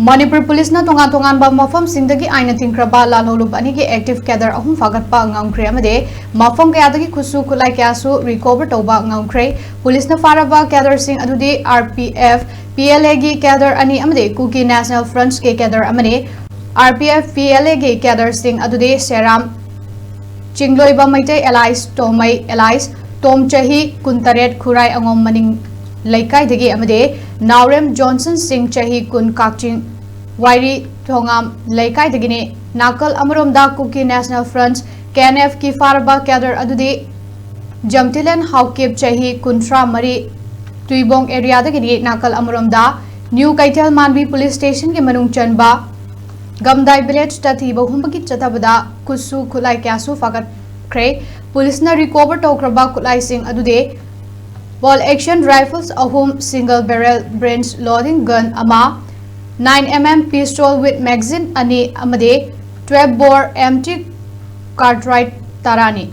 Manipur Police na tongan mafam singdagi aina thingkhraba lalhoulup anigi active cadre ahum phagatpa ngamkhare amade mafam kayadagi khusu khulai kyasu recover toba ngamkhare police na faraba cadre sing adudi RPF PLA gi cadre ani amade Kuki National Fronts ke cadre amade RPF PLA gi cadre sing adudi Seram Chingloiba maite Elias Tomai Elias Tom Chahi Kuntaret Khurai angom maning Laikai dagi amade Naurem Johnson Singh Chahi Kun Kakching Wairi Thongam Laikai dagini Nakal Amarom da Kuki National Fronts KNF ki faraba cadre adudi Jamtilen Haukip Chahi Kuntra Mari Tuibong area dagini Nakal Amarom da New Kaitel Manbi Police Station ke manung chanba Gamdai village tati bahumbagi chatabada kusu khulai kyasu fagat kre police na recover tokraba khulai sing adude ball action rifles ahum single barrel branch loading gun ama 9mm pistol with magazine ani amade 12 bore empty cartridge tarani